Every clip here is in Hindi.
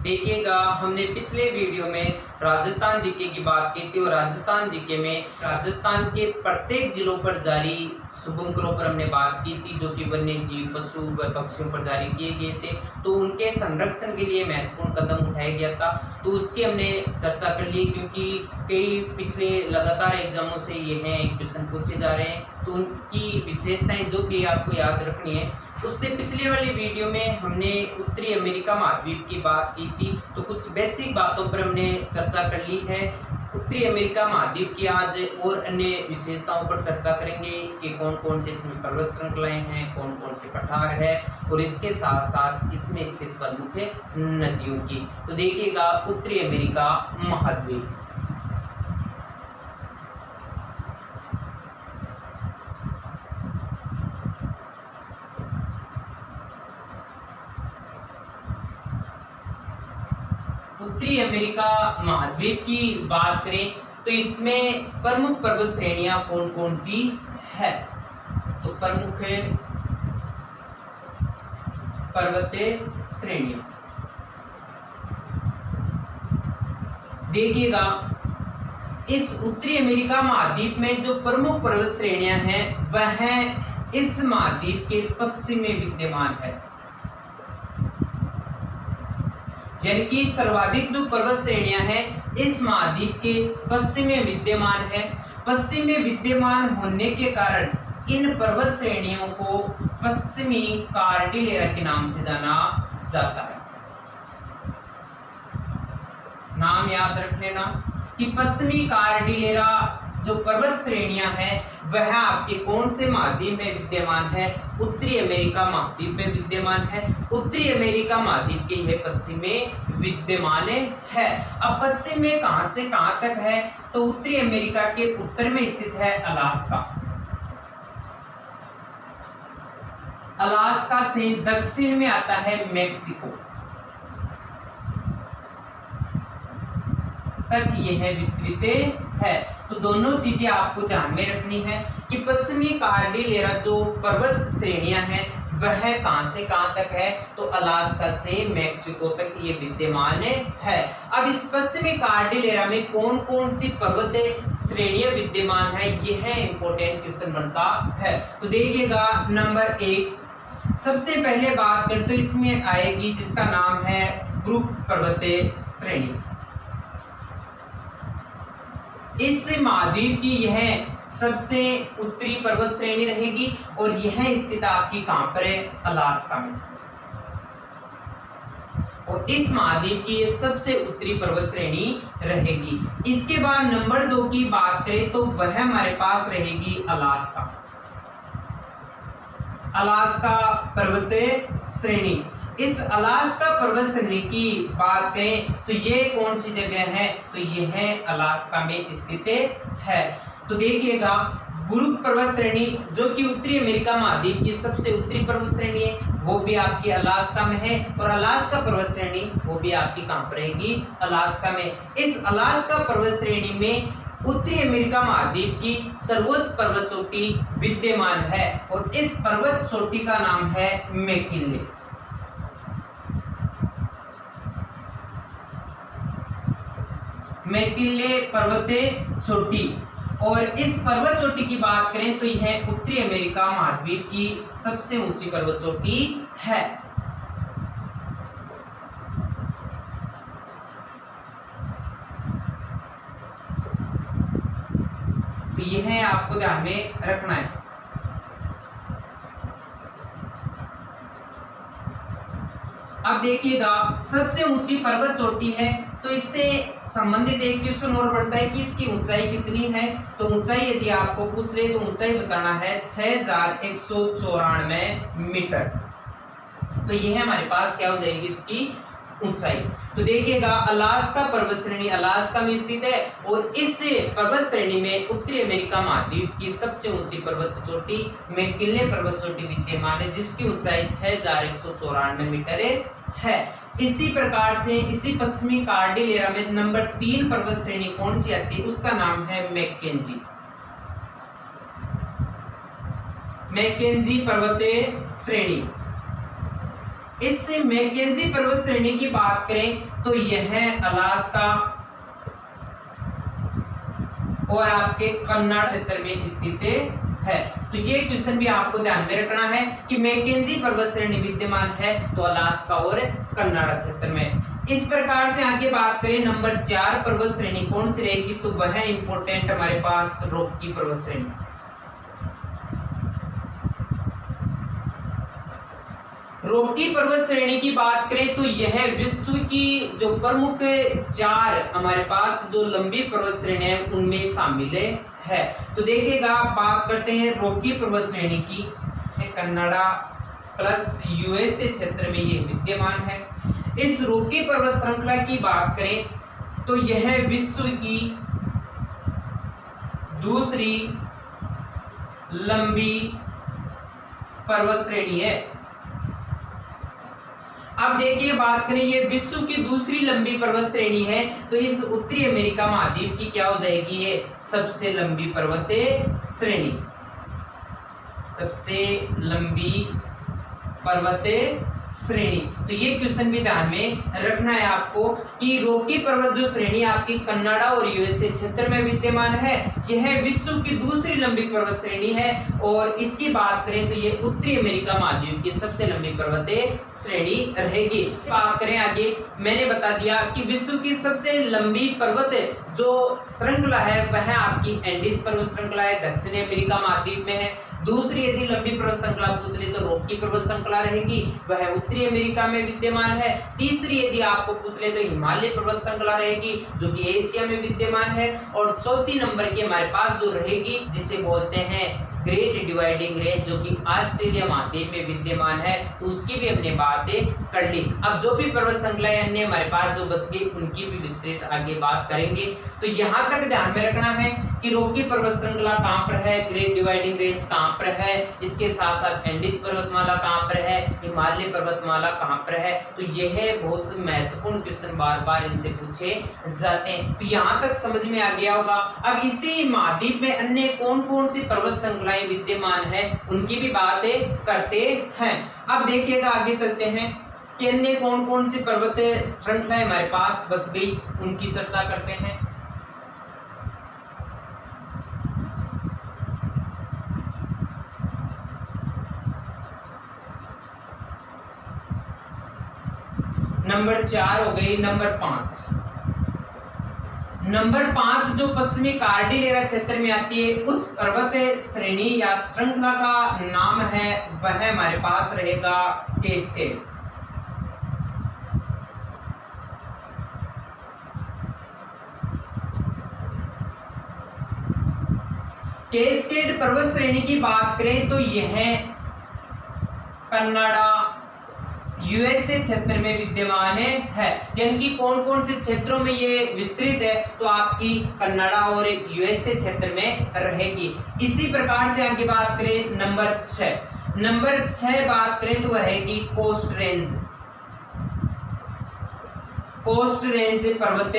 देखिएगा, हमने पिछले वीडियो में राजस्थान जीके की बात की थी और राजस्थान जीके में राजस्थान के प्रत्येक जिलों पर जारी शुभंकरों पर हमने बात की थी, जो कि वन्य जीव, पशु व पक्षियों पर जारी किए गए थे। तो उनके संरक्षण के लिए महत्वपूर्ण कदम उठाया गया था, तो उसकी हमने चर्चा कर ली, क्योंकि कई पिछले लगातार एग्जामों से ये हैं क्वेश्चन पूछे जा रहे हैं, तो उनकी विशेषताएं जो भी आपको याद रखनी है। उससे पिछले वाली वीडियो में हमने उत्तरी अमेरिका महाद्वीप की बात की थी, तो कुछ बेसिक बातों पर हमने चर्चा कर ली है। उत्तरी अमेरिका महाद्वीप की आज और अन्य विशेषताओं पर चर्चा करेंगे कि कौन कौन से इसमें पर्वत श्रृंखलाएं हैं, कौन कौन से पठार है, और इसके साथ साथ इसमें स्थित प्रमुख नदियों की। तो देखिएगा, उत्तरी अमेरिका महाद्वीप। उत्तरी अमेरिका महाद्वीप की बात करें तो इसमें प्रमुख पर्वत श्रेणियां कौन कौन सी है। तो प्रमुख पर्वतीय श्रेणियां देखिएगा, इस उत्तरी अमेरिका महाद्वीप में जो प्रमुख पर्वत श्रेणियां हैं वह इस महाद्वीप के पश्चिम में विद्यमान है। यानी कि सर्वाधिक जो पर्वत श्रेणियां हैं इस महाद्वीप के पश्चिम में विद्यमान है। पश्चिम में विद्यमान होने के कारण इन पर्वत श्रेणियों को पश्चिमी कार्डिलेरा के नाम से जाना जाता है। नाम याद रख लेना कि पश्चिमी कार्डिलेरा जो पर्वत श्रेणियां हैं वह आपके कौन से महाद्वीप में विद्यमान है। उत्तरी अमेरिका महाद्वीप में विद्यमान है। उत्तरी अमेरिका महाद्वीप के यह पश्चिम में विद्यमान है। अब पश्चिम में कहां से कहां तक है, तो उत्तरी अमेरिका के उत्तर में स्थित है अलास्का। अलास्का से दक्षिण में आता है मैक्सिको तक यह विस्तृत है। तो दोनों चीजें आपको ध्यान में रखनी है कि पश्चिमी कार्डिलेरा जो पर्वत श्रेणियां हैं वह कहां से कहां तक है, तो अलास्का से मैक्सिको तक ये विद्यमान है। अब इस पश्चिमी कार्डिलेरा में कौन कौन सी पर्वत श्रेणियां विद्यमान है, यह इंपॉर्टेंट क्वेश्चन बनता है। तो देखिएगा, नंबर 1 सबसे पहले बात करते तो इसमें आएगी जिसका नाम है ब्रूक पर्वतीय श्रेणी। इस महाद्वीप की यह सबसे उत्तरी पर्वत श्रेणी रहेगी और यह स्थित आपकी कहां पर है, अलास्का में। और इस महाद्वीप की यह सबसे उत्तरी पर्वत श्रेणी रहेगी। इसके बाद नंबर 2 की बात करें तो वह हमारे पास रहेगी अलास्का। अलास्का पर्वतीय श्रेणी। इस अलास्का पर्वत श्रेणी की बात करें तो ये कौन सी जगह है, तो यह अलास्का में स्थित है। तो देखिएगा, ब्रूक पर्वत श्रेणी जो कि उत्तरी अमेरिका महाद्वीप की सबसे उत्तरी पर्वत श्रेणी है, वो भी आपकी अलास्का में है। और अलास्का पर्वत श्रेणी वो भी आपकी कहां पर रहेगी, अलास्का में। इस अलास्का पर्वत श्रेणी में उत्तरी अमेरिका महाद्वीप की सर्वोच्च पर्वत चोटी विद्यमान है और इस पर्वत चोटी का नाम है मैकिनले। मैकिनले पर्वतीय चोटी। और इस पर्वत चोटी की बात करें तो यह उत्तरी अमेरिका महाद्वीप की सबसे ऊंची पर्वत चोटी है। तो यह आपको ध्यान में रखना है। अब देखिएगा, सबसे ऊंची पर्वत चोटी है तो इससे संबंधित एक क्वेश्चन और बढ़ता है कि इसकी ऊंचाई कितनी है। तो ऊंचाई यदि आपको पूछ रहे तो ऊंचाई बताना है 6194 मीटर। तो यह हमारे पास क्या हो जाएगी इसकी ऊंचाई। तो देखिएगा, अलास्का पर्वत श्रेणी अलास्का में स्थित है और इस पर्वत श्रेणी में उत्तरी अमेरिका महाद्वीप की सबसे ऊंची पर्वत चोटी मैकिनले पर्वत चोटी विद्यमान है, जिसकी ऊंचाई 6194 मीटर है। इसी प्रकार से इसी पश्चिमी कार्डिलेरा में नंबर 3 पर्वत श्रेणी कौन सी आती है, उसका नाम है मैकेंजी। मैकेंजी पर्वतीय श्रेणी। इस मैकेंजी पर्वत श्रेणी की बात करें तो यह अलास्का और आपके कन्नाडा क्षेत्र में स्थित है। तो ये क्वेश्चन भी आपको ध्यान में रखना है कि मैकेंजी पर्वत श्रेणी विद्यमान है तो अलास्का और कन्नाडा क्षेत्र में। इस प्रकार से आगे बात करें नंबर 4 पर्वत श्रेणी कौन सी रहेगी, तो वह इंपॉर्टेंट हमारे पास रॉकी पर्वत श्रेणी। रॉकी पर्वत श्रेणी की बात करें तो यह विश्व की जो प्रमुख 4 हमारे पास जो लंबी पर्वत श्रेणी है उनमें शामिल है। तो देखिएगा बात करते हैं रॉकी पर्वत श्रेणी की, कनाडा प्लस यूएसए क्षेत्र में ये विद्यमान है। इस रॉकी पर्वत श्रृंखला की बात करें तो यह विश्व की दूसरी लंबी पर्वत श्रेणी है। अब देखिए बात करें ये विश्व की दूसरी लंबी पर्वत श्रेणी है तो इस उत्तरी अमेरिका महाद्वीप की क्या हो जाएगी, ये सबसे लंबी पर्वत श्रेणी, सबसे लंबी पर्वत श्रेणी। तो ये क्वेश्चन भी ध्यान में रखना है आपको कि रॉकी पर्वत जो श्रेणी आपकी कनाडा और यूएसए क्षेत्र में विद्यमान है, यह विश्व की दूसरी लंबी पर्वत श्रेणी है और इसकी बात करें तो ये उत्तरी अमेरिका महाद्वीप की सबसे लंबी पर्वत श्रेणी रहेगी। बात करें आगे, मैंने बता दिया कि विश्व की सबसे लंबी पर्वत जो श्रृंखला है वह आपकी एंडीज पर्वत श्रृंखला है, दक्षिणी अमेरिका महाद्वीप में है। दूसरी यदि लंबी पर्वत श्रृंखला पूछ ले तो रॉकी पर्वत श्रृंखला रहेगी, वह उत्तरी अमेरिका में विद्यमान है। तीसरी यदि आपको पूछ ले तो हिमालय पर्वत श्रृंखला रहेगी जो कि एशिया में विद्यमान है। और चौथी नंबर की हमारे पास जो रहेगी जिसे बोलते हैं ग्रेट डिवाइडिंग रेंज जो कि ऑस्ट्रेलिया महाद्वीप में विद्यमान है, तो उसकी भी हमने बातें कर ली। अब जो भी पर्वत श्रृंखलाएं अन्य हमारे पास जो बच गई उनकी भी विस्तृत आगे बात करेंगे। तो यहाँ तक ध्यान में रखना है कि रॉकी पर्वत श्रृंखला कहाँ पर है, ग्रेट डिवाइडिंग रेंज कहाँ पर है, इसके साथ साथ एंडीज पर्वतमाला कहाँ पर है, हिमालय पर्वतमाला कहाँ पर है। तो यह बहुत महत्वपूर्ण क्वेश्चन बार बार इनसे पूछे जाते हैं। तो यहाँ तक समझ में आ गया होगा। अब इसी महाद्वीप में अन्य कौन कौन सी पर्वत श्रृंखलाएं विद्यमान है उनकी भी बातें करते हैं। अब देखिएगा आगे चलते हैं कि अन्य कौन कौन सी पर्वत श्रृंखलाएं हमारे पास बच गई उनकी चर्चा करते हैं। नंबर 4 हो गई। नंबर 5 जो पश्चिमी कार्डिलेरा क्षेत्र में आती है उस पर्वत श्रेणी या श्रृंखला का नाम है वह हमारे पास रहेगा कैस्केड। कैस्केड पर्वत श्रेणी की बात करें तो यह कनाडा यूएसए क्षेत्र में विद्यमान है। यानी कौन कौन से क्षेत्रों में ये विस्तृत है, तो आपकी कनाडा और यूएसए क्षेत्र में रहेगी। इसी प्रकार से आगे बात करें नंबर 6 बात करें तो रहेगी कोस्ट रेंज पर्वत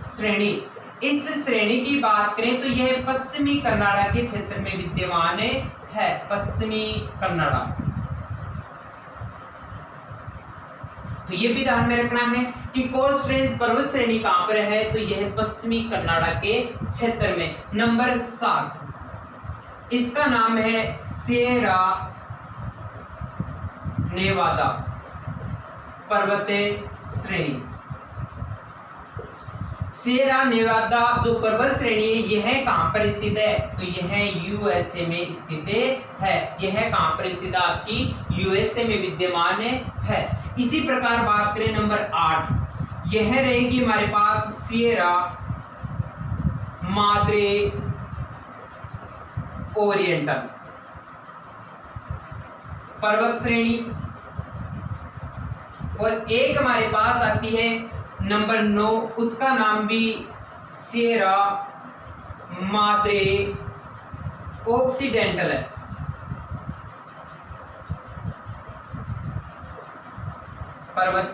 श्रेणी। इस श्रेणी की बात करें तो यह पश्चिमी कनाडा के क्षेत्र में विद्यमान है, पश्चिमी कनाडा। तो ये भी ध्यान में रखना है कि कोस्ट रेंज पर्वत श्रेणी कहां पर है, तो यह पश्चिमी कनाडा के क्षेत्र में। नंबर 7 इसका नाम है सिएरा नेवादा पर्वत श्रेणी। सिएरा नेवादा जो पर्वत श्रेणी है यह कहां पर स्थित है, तो यह यूएसए में स्थित है। यह कहां पर स्थित है, आपकी यूएसए में विद्यमान है। इसी प्रकार बात करें नंबर 8, यह रहेगी हमारे पास सिएरा माद्रे ओरिएंटल पर्वत श्रेणी। और एक हमारे पास आती है नंबर 9, उसका नाम भी सिएरा माद्रे ऑक्सीडेंटल है। पर्वत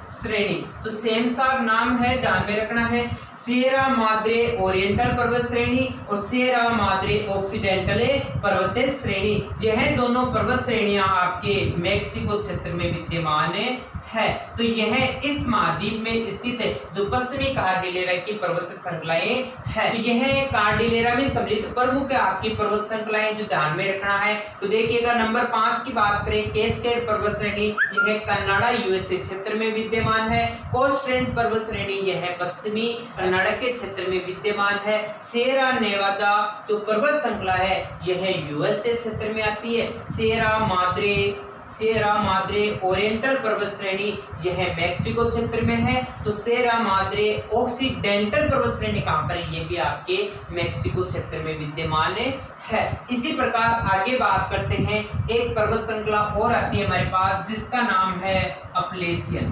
श्रेणी तो सेम सा नाम है, ध्यान में रखना है। सिएरा माद्रे ओरिएंटल पर्वत श्रेणी और सिएरा माद्रे ऑक्सीडेंटल पर्वतीय श्रेणी। यह दोनों पर्वत श्रेणियां आपके मेक्सिको क्षेत्र में विद्यमान है। तो यह इस महाद्वीप में स्थित है जो पश्चिमी कार्डिलेरा की पर्वत श्रृंखलाएं है। तो यह कार्डिलेरा में सम्मिलित प्रमुख आपकी पर्वत श्रृंखलाएं जो ध्यान में रखना है। तो देखिएगा नंबर 5 की बात करें, कैस्केड पर्वत श्रेणी, यह कनाडा यूएसए क्षेत्र में विद्यमान है। कोस्ट रेंज पर्वत श्रेणी यह पश्चिमी कनाडा के क्षेत्र में विद्यमान है। सिएरा नेवादा जो पर्वत श्रृंखला है यह यूएसए क्षेत्र में आती है। सिएरा माद्रे ओरिएंटल पर्वत श्रेणी यह मेक्सिको क्षेत्र में है। तो सिएरा माद्रे ऑक्सीडेंटल पर्वत श्रेणी कहां पर है, ये भी आपके मेक्सिको क्षेत्र में विद्यमान है। इसी प्रकार आगे बात करते हैं, एक पर्वत श्रृंखला और आती है हमारे पास जिसका नाम है अपलेशियन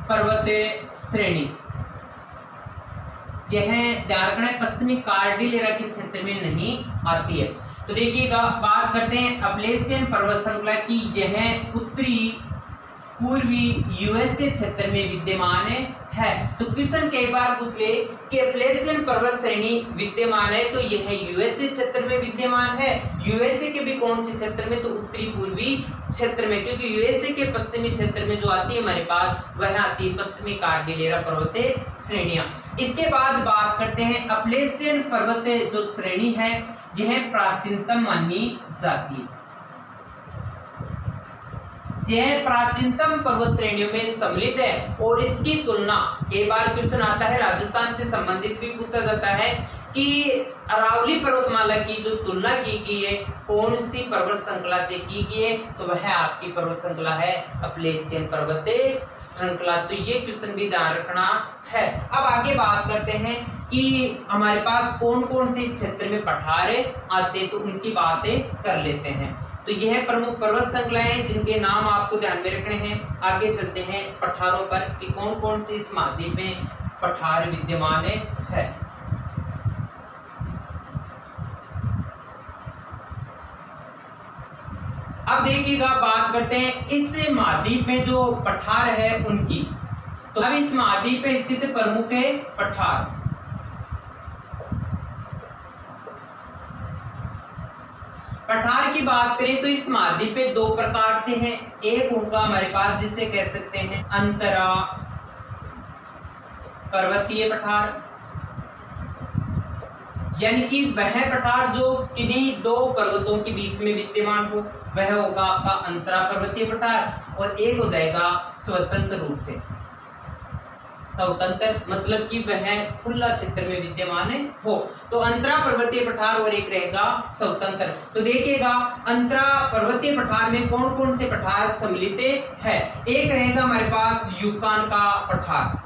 पर्वतीय श्रेणी। यह ध्यान रखना है पश्चिमी कार्डिलेरा के क्षेत्र में नहीं आती है। तो देखिएगा बात करते हैं अपलेशियन पर्वत श्रृंखला की, यह उत्तरी पूर्वी यूएसए क्षेत्र में विद्यमान है। तो क्वेश्चन कई बार पूछ ले कि अपलेशियन पर्वत श्रेणी विद्यमान है तो यह यूएसए क्षेत्र में विद्यमान है। यूएसए के भी कौन से क्षेत्र में, तो उत्तरी पूर्वी क्षेत्र में, क्योंकि यूएसए के पश्चिमी क्षेत्र में जो आती है हमारे पास वह आती है पश्चिमी कार्डिलेरा पर्वतीय श्रेणियां। इसके बाद बात करते हैं अपलेशियन पर्वतीय जो श्रेणी है यह प्राचीनतम मानी जाती है। यह प्राचीनतम पर्वत श्रेणियों में सम्मिलित है और इसकी तुलना कई बार क्वेश्चन आता है, राजस्थान से संबंधित भी पूछा जाता है कि अरावली पर्वतमाला की जो तुलना की गई है कौन सी पर्वत श्रृंखला से की गई है, तो वह आपकी पर्वत श्रृंखला है अपलेशियन पर्वतीय श्रृंखला। तो ये क्वेश्चन भी ध्यान रखना है। अब आगे बात करते हैं कि हमारे पास कौन कौन से क्षेत्र में पठार आते, तो उनकी बातें कर लेते हैं। तो यह प्रमुख पर्वत श्रृंखलाएं जिनके नाम आपको ध्यान में रखने हैं। आगे चलते हैं पठारों पर कि कौन कौन से इस महाद्वीप में पठार विद्यमान है। अब देखिएगा बात करते हैं इस महाद्वीप में जो पठार है उनकी। तो अब इस महाद्वीप में स्थित प्रमुख है पठार। पठार की बात करें तो इस महाद्वीप पे दो प्रकार से हैं। एक होगा हमारे पास जिसे कह सकते हैं अंतरा पर्वतीय पठार, यानी कि वह पठार जो किन्हीं दो पर्वतों के बीच में विद्यमान हो वह होगा आपका अंतरा पर्वतीय पठार। और एक हो जाएगा स्वतंत्र रूप से, स्वतंत्र मतलब कि वह खुला क्षेत्र में विद्यमान हो, तो अंतरा पर्वतीय पठार और एक रहेगा स्वतंत्र। तो देखिएगा अंतरा पर्वतीय पठार में कौन कौन से पठार सम्मिलित है। एक रहेगा हमारे पास यूकान का पठार।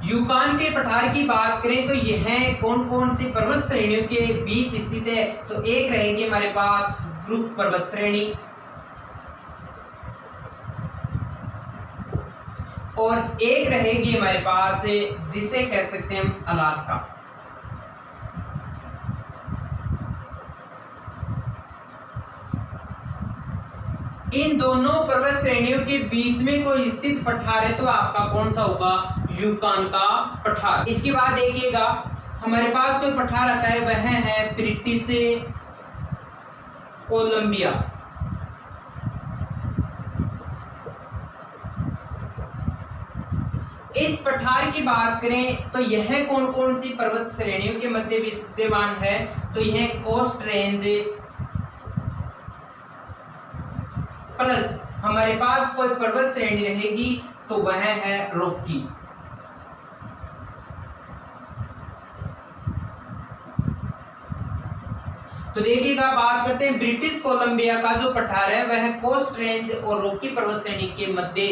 यूकान के पठार की बात करें तो यह कौन कौन सी पर्वत श्रेणियों के बीच स्थित है, तो एक रहेगी हमारे पास ब्रूक पर्वत श्रेणी और एक रहेगी हमारे पास जिसे कह सकते हैं हम अलास्का। इन दोनों पर्वत श्रेणियों के बीच में कोई स्थित पठार है तो आपका कौन सा होगा, यूकान का पठार। इसके बाद देखिएगा हमारे पास कोई पठार आता है वह है ब्रिटिश कोलंबिया। इस पठार की बात करें तो यह कौन कौन सी पर्वत श्रेणियों के मध्य विद्यमान है, तो यह कोस्ट रेंज प्लस हमारे पास कोई पर्वत श्रेणी रहेगी तो वह है रॉकी। तो देखिएगा बात करते हैं ब्रिटिश कोलंबिया का जो पठार है वह कोस्ट रेंज और रॉकी पर्वत श्रेणी के मध्य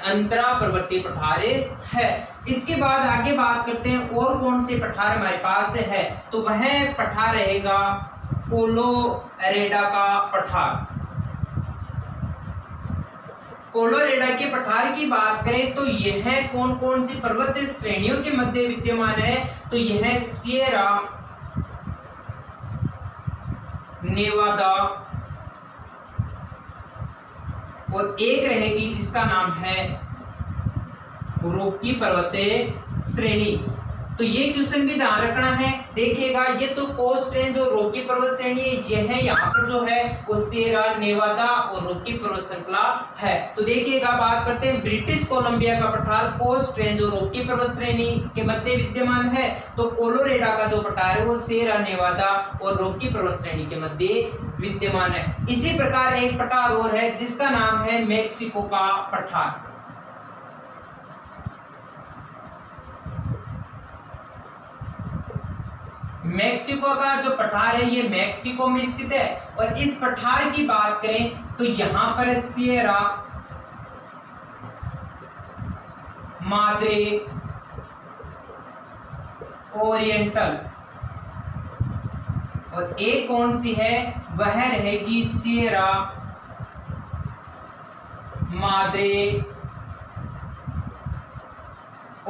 अंतरा पर्वतीय पठार है। इसके बाद आगे बात करते हैं और कौन से पठार हमारे पास है, तो वह पठार रहेगा कोलोरेडा का पठार। कोलोरेडा के पठार की बात करें तो यह कौन कौन सी पर्वतीय श्रेणियों के मध्य विद्यमान है, तो यह सिएरा नेवादा और एक रहेगी जिसका नाम है रॉकी पर्वतीय श्रेणी। तो ये क्वेश्चन भी ध्यान रखना है। देखिएगा ये तो कोस्ट रेंज और रॉकी पर्वत श्रेणी ये है, यहाँ पर जो है वो सियरा नेवादा और रॉकी पर्वत श्रृंखला है। तो देखिएगा बात करते हैं ब्रिटिश कोलंबिया का पठार कोस्ट रेंज और रॉकी पर्वत श्रेणी के मध्य विद्यमान है। तो कोलोरेडो का जो पठार है वो सियरा नेवादा और रॉकी पर्वत श्रेणी के मध्य विद्यमान है। इसी प्रकार एक पठार और है जिसका नाम है मैक्सिको का पठार। मैक्सिको का जो पठार है ये मैक्सिको में स्थित है और इस पठार की बात करें तो यहां पर सियरा माद्रे ओरिएंटल और एक कौन सी है वह रहेगी सियरा माद्रे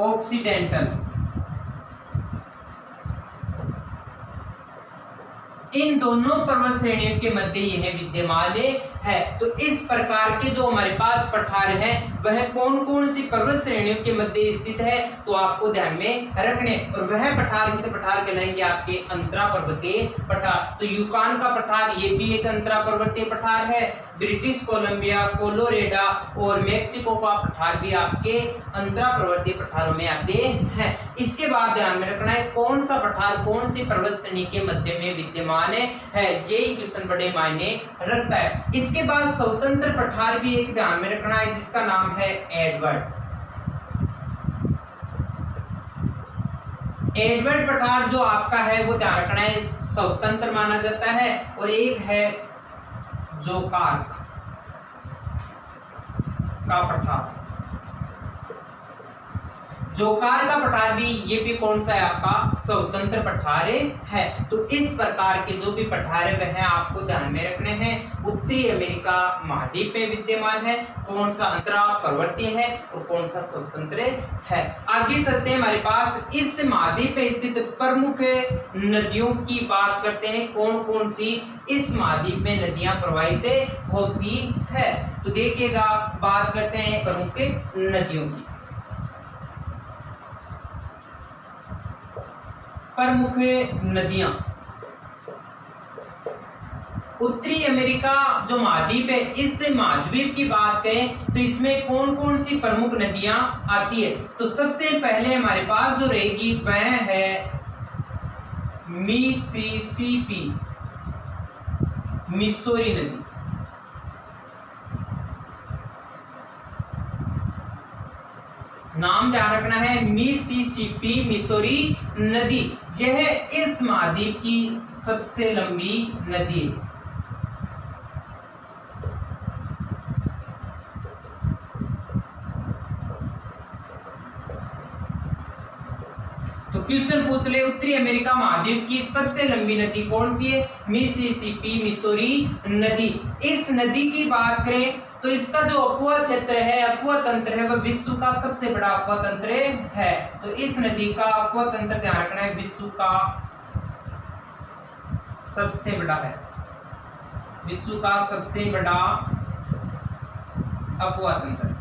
ऑक्सीडेंटल। इन दोनों पर्वत श्रेणियों के मध्य यह विद्यमान है। तो इस प्रकार के जो हमारे पास पठार है वह कौन कौन सी पर्वत श्रेणियों के मध्य स्थित है तो आपको ध्यान में रखने, और वह पठार से पठार कहलाएंगे आपके अंतरा पर्वतीय पठार। तो यूकान का पठार ये भी एक अंतरा पर्वतीय पठार है। ब्रिटिश कोलंबिया, कोलोरेडो और मैक्सिको का पठार भी आपके अंतरा पर्वतीय पठारों में आते हैं। इसके बाद ध्यान में रखना है कौन सा पठार कौन सी पर्वत श्रेणी के मध्य में विद्यमान है, यही क्वेश्चन बड़े मायने रखता है। इसके बाद स्वतंत्र पठार भी एक ध्यान में रखना है जिसका नाम है एडवर्ड। एडवर्ड पठार जो आपका है वो ध्यान रखना है स्वतंत्र माना जाता है। और एक है जोकार्क का पठार। जोकार का पठार भी ये भी कौन सा है आपका स्वतंत्र पठार है। तो इस प्रकार के जो भी पठार है वह आपको ध्यान में रखने हैं। उत्तरी अमेरिका महाद्वीप में विद्यमान है, कौन सा अंतरा पर्वतीय है और कौन सा स्वतंत्र है। आगे चलते हैं हमारे पास इस महाद्वीप में स्थित प्रमुख नदियों की बात करते हैं, कौन कौन सी इस महाद्वीप में नदियां प्रवाहित होती है। तो देखिएगा बात करते हैं प्रमुख नदियों की। प्रमुख नदियां उत्तरी अमेरिका जो महाद्वीप है इस महाद्वीप की बात करें तो इसमें कौन कौन सी प्रमुख नदियां आती है। तो सबसे पहले हमारे पास जो रहेगी वह है मिसिसिपी, मिसौरी नदी। नाम ध्यान रखना है मिसिसिपी मिसौरी नदी। यह इस महाद्वीप की सबसे लंबी नदी है। तो क्वेश्चन पूछ ले उत्तरी अमेरिका महाद्वीप की सबसे लंबी नदी कौन सी है, मिसिसिपी मिसौरी नदी। इस नदी की बात करें तो इसका जो अपवा क्षेत्र है, अपवा तंत्र है, वह विश्व का सबसे बड़ा अपवा तंत्र है। तो इस नदी का अपवा तंत्र ध्यान रखना है विश्व का सबसे बड़ा है, विश्व का सबसे बड़ा अपवा तंत्र।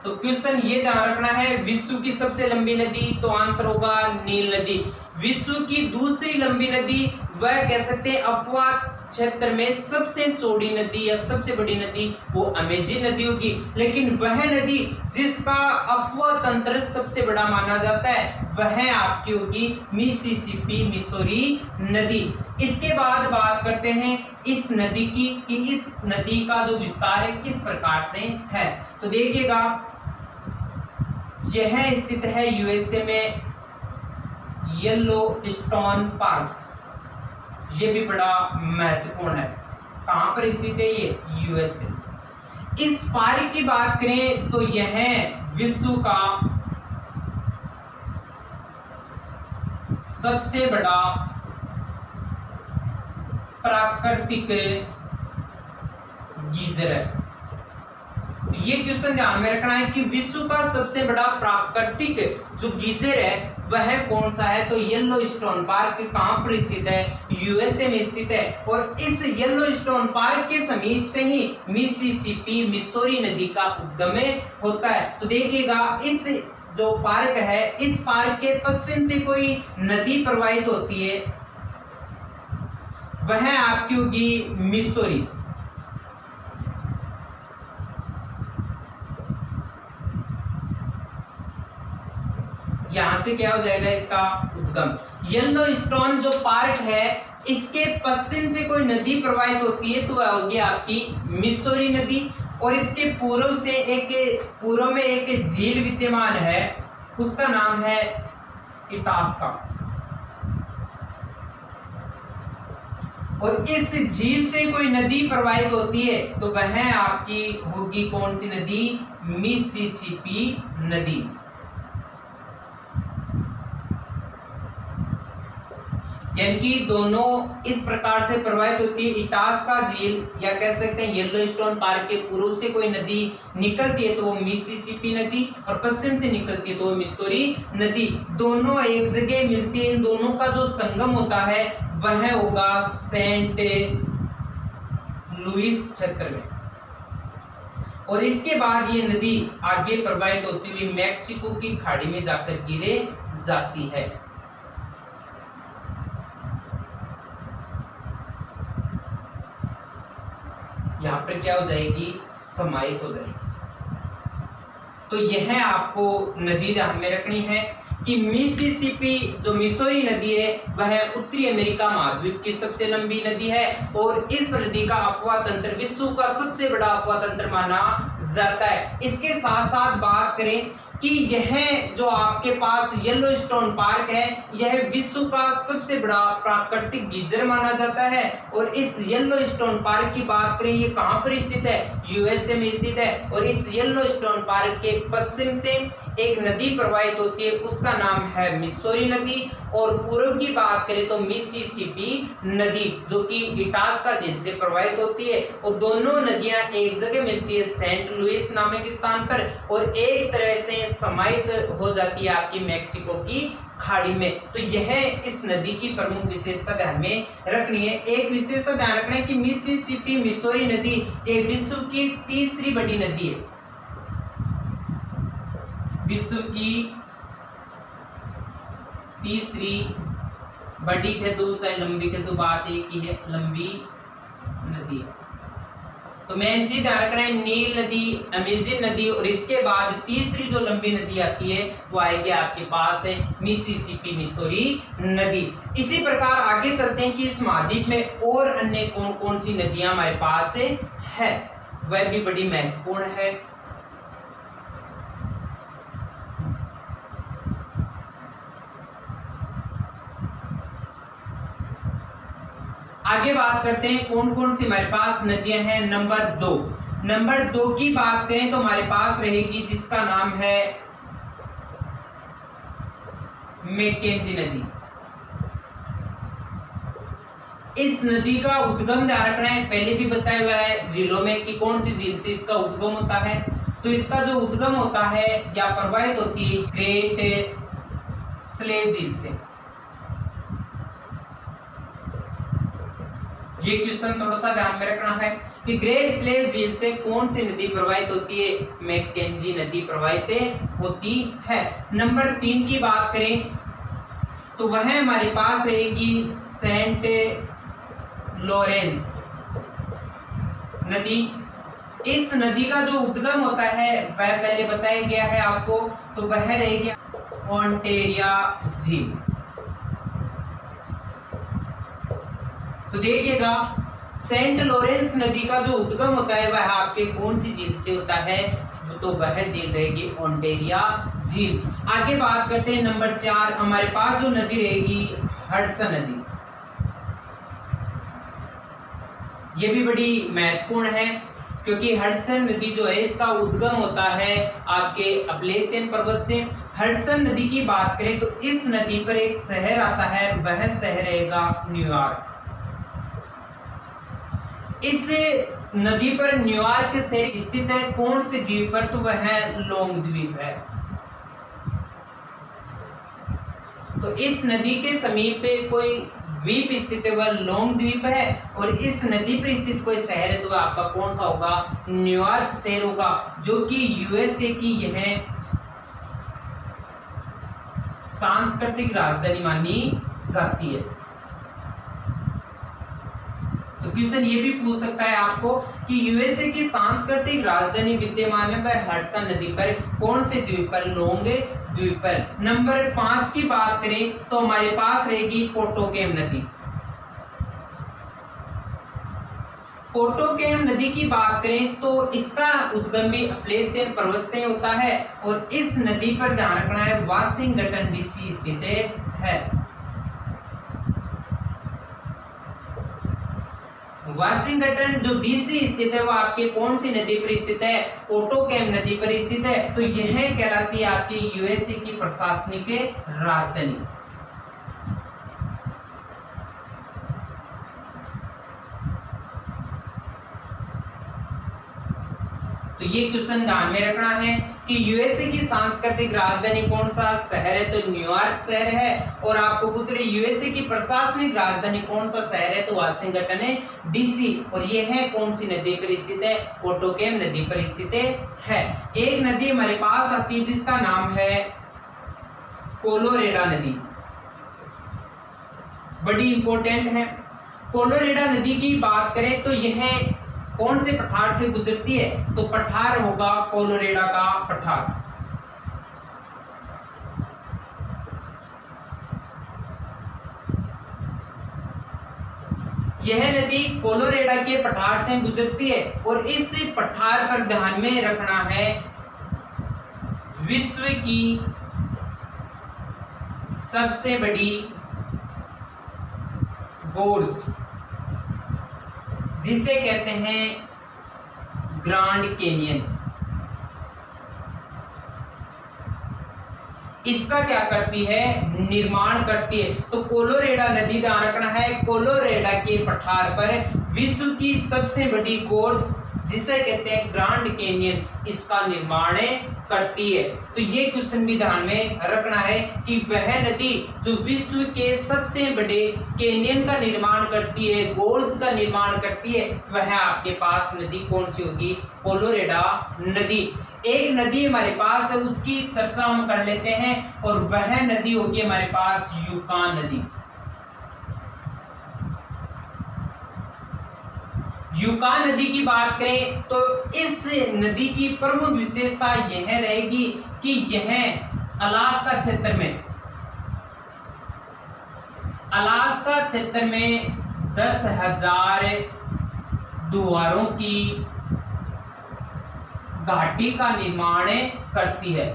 तो क्वेश्चन ये ध्यान रखना है विश्व की सबसे लंबी नदी, तो आंसर होगा नील नदी। विश्व की दूसरी लंबी नदी वह कह सकते हैं अपवा क्षेत्र में सबसे चौड़ी नदी या सबसे बड़ी नदी वो अमेज़न नदी होगी। लेकिन वह नदी जिसका अपवा तंत्र सबसे बड़ा माना जाता है वह आपकी होगी मिसिसिपी मिसौरी नदी। इसके बाद बात करते हैं इस नदी की कि इस नदी का जो विस्तार है किस प्रकार से है। तो देखिएगा यह स्थित है यूएसए में येलोस्टोन पार्क। ये भी बड़ा महत्वपूर्ण है। कहां पर स्थित है ये, यूएसए। इस पार्क की बात करें तो यह विश्व का सबसे बड़ा प्राकृतिक गीजर है। ये क्वेश्चन ध्यान में रखना है कि विश्व का सबसे बड़ा प्राकृतिक जो गीजर है वह कौन सा है। तो येलोस्टोन पार्क कहां पर स्थित है, यूएसए में स्थित है। और इस येलोस्टोन पार्क के समीप से ही मिसिसिपी मिसौरी नदी का उद्गम होता है। तो देखिएगा इस जो पार्क है, इस पार्क के पश्चिम से कोई नदी प्रवाहित होती है, वह आपकी होगी मिसौरी। यहां से क्या हो जाएगा इसका उद्गम। येलोस्टोन जो पार्क है इसके पश्चिम से कोई नदी प्रवाहित होती है तो वह होगी आपकी मिसौरी नदी। और इसके पूर्व में एक झील विद्यमान है, उसका नाम है इटास्का। और इस झील से कोई नदी प्रवाहित होती है तो वह आपकी होगी कौन सी नदी, मिसिसिपी नदी। यानी कि दोनों इस प्रकार से प्रवाहित होती है। इटास्का झील या कह सकते हैं येलोस्टोन पार्क के पूर्व से कोई नदी निकलती है तो वो मिसिसिपी नदी, और पश्चिम से निकलती है तो वो मिसौरी नदी। दोनों एक जगह मिलती है, इन दोनों का जो संगम होता है वह होगा सेंट लुइस क्षेत्र में। और इसके बाद ये नदी आगे प्रवाहित होती हुई मैक्सिको की खाड़ी में जाकर गिरे जाती है। यहां पर क्या हो जाएगी, समाहित हो जाएगी। तो यह आपको नदी ध्यान में रखनी है कि मिसिसिपी जो मिसौरी नदी है वह उत्तरी अमेरिका महाद्वीप की सबसे लंबी नदी है। और इस नदी का अपवाह तंत्र विश्व का सबसे बड़ा अपवाह तंत्र माना जाता है। इसके साथ साथ बात करें कि यह जो आपके पास येलोस्टोन पार्क है यह विश्व का सबसे बड़ा प्राकृतिक गीजर माना जाता है। और इस येलोस्टोन पार्क की बात करें, ये कहां पर स्थित है, यूएसए में स्थित है। और इस येलोस्टोन पार्क के पश्चिम से एक नदी प्रवाहित होती है, उसका नाम है मिसौरी नदी। और पूर्व की बात करें तो मिसिसिपी नदी जो कि इटास्का झील से प्रवाहित होती है। और दोनों नदियां एक जगह मिलती है सेंट लुइस नामक स्थान पर, और एक तरह से समाहित हो जाती है आपकी मैक्सिको की खाड़ी में। तो यह इस नदी की प्रमुख विशेषता ध्यान में रखनी है। एक विशेषता ध्यान रखना है कि मिसिसिपी मिसौरी नदी ये विश्व की तीसरी बड़ी नदी है। विश्व की तीसरी बड़ी कह दो चाहे लंबी कह दो, बात एक ही है, लंबी नदी। तो मेन चीज ध्यान रखना है, नील नदी, अमेजन नदी, और इसके बाद तीसरी जो लंबी नदी आती है वो आएगी आपके पास है मिसिसिपी मिसौरी नदी। इसी प्रकार आगे चलते हैं कि इस महाद्वीप में और अन्य कौन कौन सी नदियां हमारे पास है, वह भी बड़ी महत्वपूर्ण है। आगे बात करते हैं कौन कौन सी हमारे पास नदियां हैं। नंबर दो की बात करें तो हमारे पास रहेगी जिसका नाम है मैकेंजी नदी। इस नदी का उद्गम ध्यान रखना है, पहले भी बताया हुआ है झीलों में कि कौन सी झील से इसका उद्गम होता है। तो इसका जो उद्गम होता है या प्रवाहित होती है ग्रेट स्लेव झील से। ये क्वेश्चन थोड़ा सा ध्यान में रखना है कि ग्रेट स्लेव झील से कौन सी नदी प्रवाहित होती है, मैकेंजी नदी प्रवाहित होती है। नंबर 3 की बात करें तो वह हमारे पास रहेगी सेंट लॉरेंस नदी। इस नदी का जो उद्गम होता है वह पहले बताया गया है आपको, तो वह रहेगी ओंटेरिया झील। तो देखिएगा सेंट लॉरेंस नदी का जो उद्गम होता है वह आपके कौन सी झील से होता है, तो वह झील रहेगी ओंटेरिया झील। आगे बात करते हैं नंबर 4, हमारे पास जो नदी रहेगी हडसन नदी। ये भी बड़ी महत्वपूर्ण है क्योंकि हडसन नदी जो है इसका उद्गम होता है आपके अपलेशियन पर्वत से। हडसन नदी की बात करें तो इस नदी पर एक शहर आता है, वह शहर रहेगा न्यूयॉर्क। इस नदी पर न्यूयॉर्क शहर स्थित है। कौन से द्वीप पर? तो वह लोंग द्वीप है। तो इस नदी के समीप पे कोई द्वीप स्थित है, वह लोंग द्वीप है। और इस नदी पर स्थित कोई शहर है तो वह आपका कौन सा होगा? न्यूयॉर्क शहर होगा, जो कि यूएसए की यह सांस्कृतिक राजधानी मानी जाती है। तो क्वेश्चन ये भी पूछ सकता है आपको कि यूएसए की सांस्कृतिक राजधानी विद्यमान है वह हडसन नदी पर। कौन से द्वीप पर? लोंग द्वीप पर। नंबर 5 की बात करें तो हमारे पास रहेगी पोटोकेम नदी। पोटोकेम नदी की बात करें तो इसका उद्गम भी अप्लेशियन पर्वत से होता है और इस नदी पर ध्यान रखना है वाशिंगटन डीसी स्थित है। वाशिंगटन जो डीसी स्थित है वो आपके कौन सी नदी पर स्थित है? पोटोकेम नदी पर स्थित है। तो यह कहलाती है आपकी यूएसए की प्रशासनिक राजधानी। तो ये क्वेश्चन ध्यान में रखना है कि यूएसए की सांस्कृतिक राजधानी कौन सा शहर है? तो न्यूयॉर्क शहर है। और आपको पूछ रहे यूएसए की प्रशासनिक राजधानी कौन सा शहर है? तो वाशिंगटन डीसी। और ये है कौन सी नदी पर स्थित है? पोटोकेम नदी पर स्थित है। एक नदी हमारे पास आती है जिसका नाम है कोलोरेडो नदी, बड़ी इंपॉर्टेंट है। कोलोरेडो नदी की बात करें तो यह कौन से पठार से गुजरती है? तो पठार होगा कोलोरेडो का पठार। यह नदी कोलोरेडो के पठार से गुजरती है और इस पठार पर ध्यान में रखना है विश्व की सबसे बड़ी गोर्ज, जिसे कहते हैं ग्रांड कैनियन। इसका क्या करती है? निर्माण करती है। तो कोलोरेडो नदी ध्यान रखना है कोलोरेडो के पठार पर विश्व की सबसे बड़ी गोर्ज, जिसे कहते हैं ग्रांड कैनियन, इसका निर्माण करती है। तो ये क्वेश्चन भी ध्यान में रखना है कि वह नदी जो विश्व के सबसे बड़े कैनियन का निर्माण करती है, गोर्ज का निर्माण करती है, वह आपके पास नदी कौन सी होगी? कोलोरेडो नदी। एक नदी हमारे पास है उसकी चर्चा हम कर लेते हैं और वह नदी होगी हमारे पास यूकान नदी। यूकान नदी की बात करें तो इस नदी की प्रमुख विशेषता यह रहेगी कि यह अलास्का क्षेत्र में 10,000 द्वारों की घाटी का निर्माण करती है।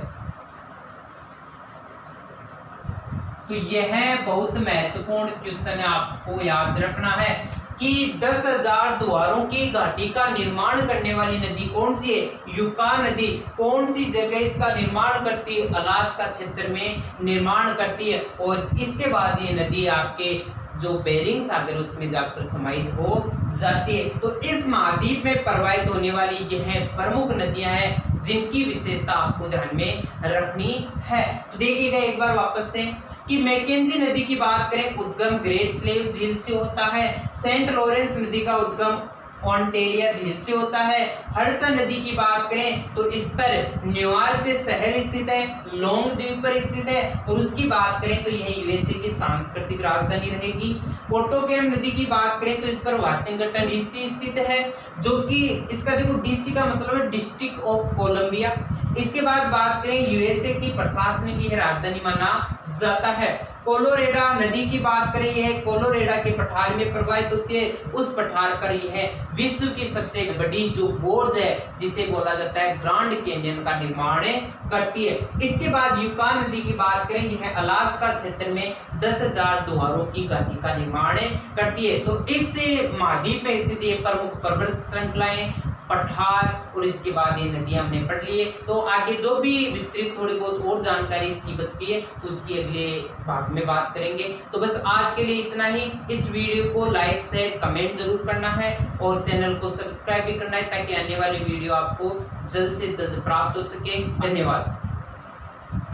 तो यह बहुत महत्वपूर्ण क्वेश्चन है, आपको याद रखना है कि 10,000 द्वारों की घाटी का निर्माण करने वाली नदी कौन सी है? यूकान नदी। कौन सी जगह इसका निर्माण करती है? अलास्का क्षेत्र में निर्माण करती है। और इसके बाद ये नदी आपके जो बेरिंग सागर उसमें जाकर समाहित हो जाती है। तो इस महाद्वीप में प्रवाहित होने वाली यह प्रमुख नदियां हैं जिनकी विशेषता आपको ध्यान में रखनी है। तो देखिएगा एक बार वापस से कि मैकेंजी नदी की बात करें उद्गम ग्रेट स्लेव झील से होता है। सेंट लॉरेंस नदी का उद्गम ऑन्टेरिया झील से होता है। हडसन नदी की बात करें तो इस पर न्यूयॉर्क शहर स्थित है, लोंग द्वीप पर स्थित है। और उसकी बात करें तो यह यूएसए की सांस्कृतिक राजधानी रहेगी। पोटोकेम नदी की बात करें तो इस पर वाशिंगटन डीसी स्थित है, जो कि इसका देखो डीसी का मतलब है डिस्ट्रिक्ट ऑफ कोलंबिया। इसके बाद बात करें यूएसए की प्रशासनिक राजधानी माना जाता है। कोलोरेडो नदी की बात करें यह कोलोरेडो के पठार में प्रवाहित होती है। उस पठार पर यह विश्व की सबसे बड़ी जो गोर्ज है जिसे बोला जाता है ग्रांड कैनियन का निर्माण करती है। इसके बाद यूकान नदी की बात करें यह अलास्का क्षेत्र में 10,000 द्वारों की घाटी का निर्माण करती है। तो इस महाद्वीप में स्थित ये प्रमुख पर्वत श्रृंखलाएं पठार और इसके बाद ये नदियां हमने पढ़ ली है। तो आगे जो भी विस्तृत थोड़ी बहुत और जानकारी इसकी बच गई है तो उसकी अगले भाग में बात करेंगे। तो बस आज के लिए इतना ही। इस वीडियो को लाइक शेयर कमेंट जरूर करना है और चैनल को सब्सक्राइब भी करना है ताकि आने वाली वीडियो आपको जल्द से जल्द प्राप्त हो सके। धन्यवाद।